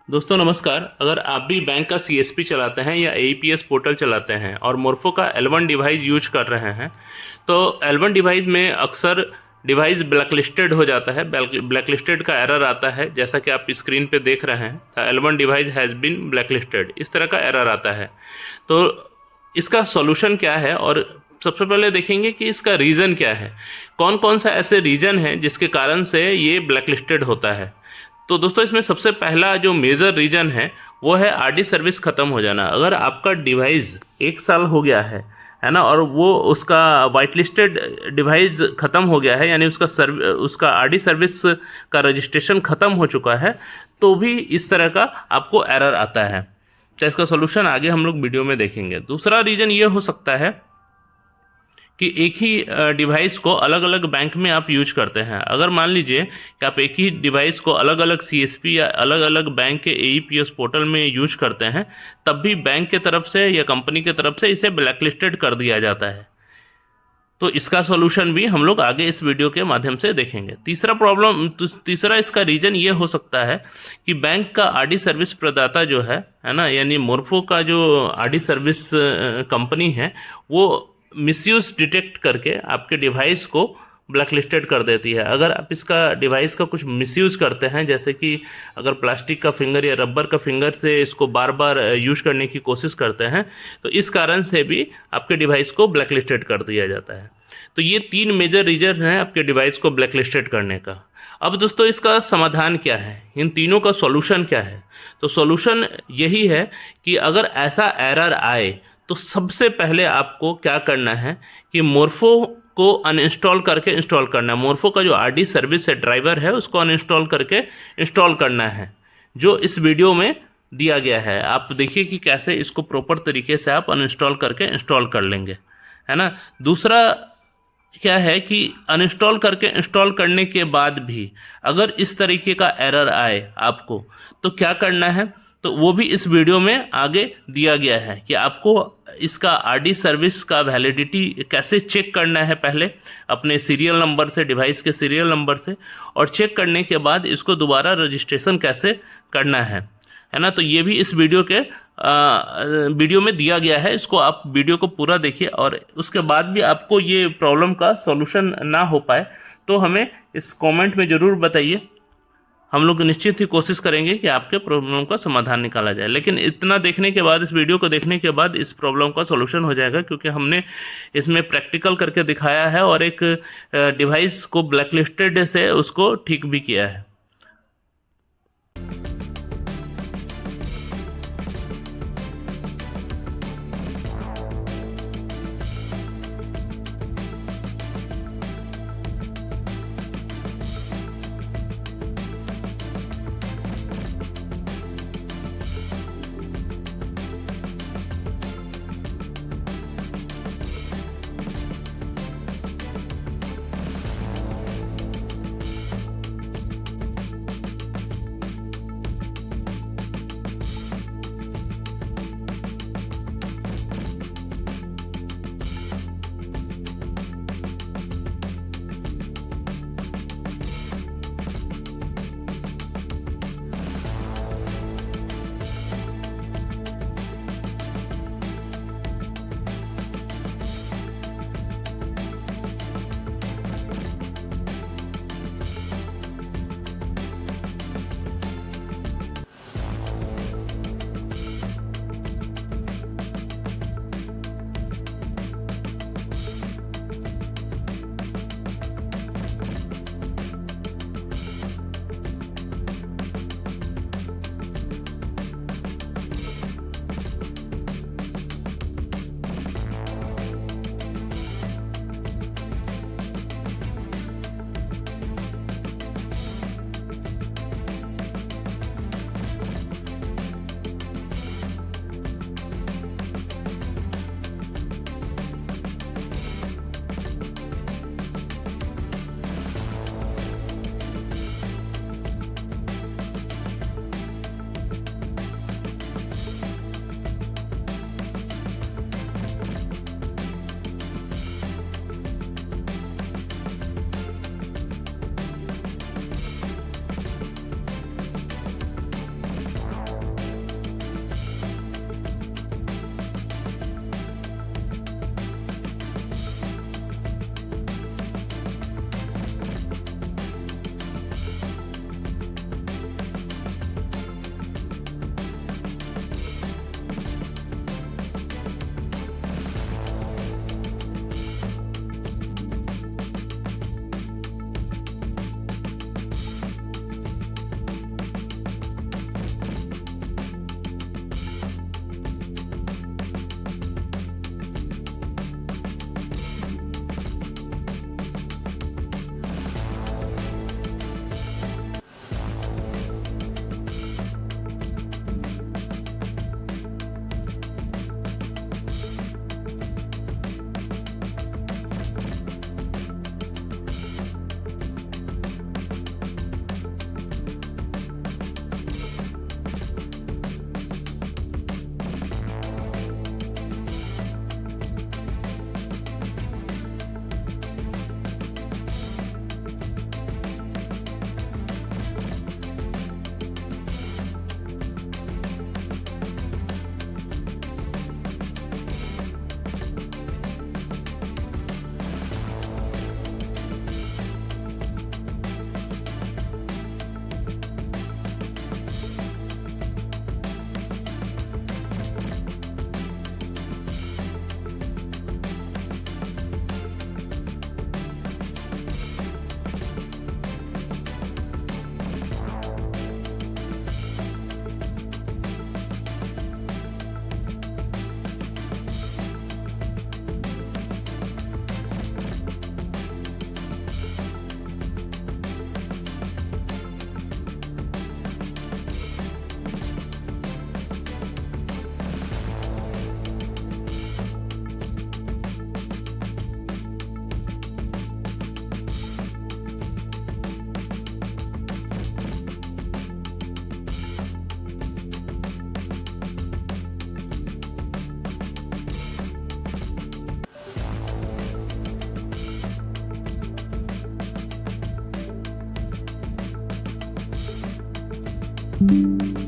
दोस्तों नमस्कार। अगर आप भी बैंक का सीएसपी चलाते हैं या एईपीएस पोर्टल चलाते हैं और मोर्फो का L1 डिवाइस यूज कर रहे हैं तो L1 डिवाइस में अक्सर डिवाइस ब्लैकलिस्टेड हो जाता है। ब्लैकलिस्टेड का एरर आता है, जैसा कि आप स्क्रीन पे देख रहे हैं। L1 device has been blacklisted, इस तरह का एरर आता है। तो इसका सॉल्यूशन क्या है, और सबसे पहले देखेंगे कि इसका रीज़न क्या है, कौन कौन सा ऐसे रीज़न है जिसके कारण से ये ब्लैकलिस्टेड होता है। तो दोस्तों इसमें सबसे पहला जो मेजर रीजन है वो है आरडी सर्विस ख़त्म हो जाना। अगर आपका डिवाइस 1 साल हो गया है ना, और वो उसका वाइट लिस्टेड डिवाइस ख़त्म हो गया है, यानी उसका आरडी सर्विस का रजिस्ट्रेशन ख़त्म हो चुका है, तो भी इस तरह का आपको एरर आता है। तो इसका सोल्यूशन आगे हम लोग वीडियो में देखेंगे। दूसरा रीज़न ये हो सकता है कि एक ही डिवाइस को अलग अलग बैंक में आप यूज करते हैं। अगर मान लीजिए कि आप एक ही डिवाइस को अलग अलग सीएसपी या अलग अलग बैंक के एईपीएस पोर्टल में यूज करते हैं, तब भी बैंक के तरफ से या कंपनी के तरफ से इसे ब्लैकलिस्टेड कर दिया जाता है। तो इसका सॉल्यूशन भी हम लोग आगे इस वीडियो के माध्यम से देखेंगे। तीसरा इसका रीज़न ये हो सकता है कि बैंक का आरडी सर्विस प्रदाता जो है ना, यानी मोर्फो का जो आरडी सर्विस कंपनी है, वो मिसयूज डिटेक्ट करके आपके डिवाइस को ब्लैकलिस्टेड कर देती है। अगर आप इसका डिवाइस का कुछ मिसयूज़ करते हैं, जैसे कि अगर प्लास्टिक का फिंगर या रबर का फिंगर से इसको बार बार यूज करने की कोशिश करते हैं, तो इस कारण से भी आपके डिवाइस को ब्लैकलिस्टेड कर दिया जाता है। तो ये 3 मेजर रीजन हैं आपके डिवाइस को ब्लैकलिस्टेड करने का। अब दोस्तों इसका समाधान क्या है, इन तीनों का सॉल्यूशन क्या है? तो सॉल्यूशन यही है कि अगर ऐसा एरर आए तो सबसे पहले आपको क्या करना है कि मोर्फो को अनइंस्टॉल करके इंस्टॉल करना है। मोर्फो का जो आरडी सर्विस है, ड्राइवर है, उसको अनइंस्टॉल करके इंस्टॉल करना है, जो इस वीडियो में दिया गया है। आप देखिए कि कैसे इसको प्रॉपर तरीके से आप अनइंस्टॉल करके इंस्टॉल कर लेंगे, है ना। दूसरा क्या है कि अनइंस्टॉल करके इंस्टॉल करने के बाद भी अगर इस तरीके का एरर आए आपको, तो क्या करना है, तो वो भी इस वीडियो में आगे दिया गया है कि आपको इसका आरडी सर्विस का वैलिडिटी कैसे चेक करना है। पहले अपने सीरियल नंबर से, डिवाइस के सीरियल नंबर से, और चेक करने के बाद इसको दोबारा रजिस्ट्रेशन कैसे करना है ना। तो ये भी इस वीडियो में दिया गया है। इसको आप वीडियो को पूरा देखिए, और उसके बाद भी आपको ये प्रॉब्लम का सॉल्यूशन ना हो पाए तो हमें इस कमेंट में ज़रूर बताइए। हम लोग निश्चित ही कोशिश करेंगे कि आपके प्रॉब्लम का समाधान निकाला जाए। लेकिन इतना देखने के बाद, इस वीडियो को देखने के बाद इस प्रॉब्लम का सॉल्यूशन हो जाएगा, क्योंकि हमने इसमें प्रैक्टिकल करके दिखाया है और एक डिवाइस को ब्लैकलिस्टेड से उसको ठीक भी किया है। है।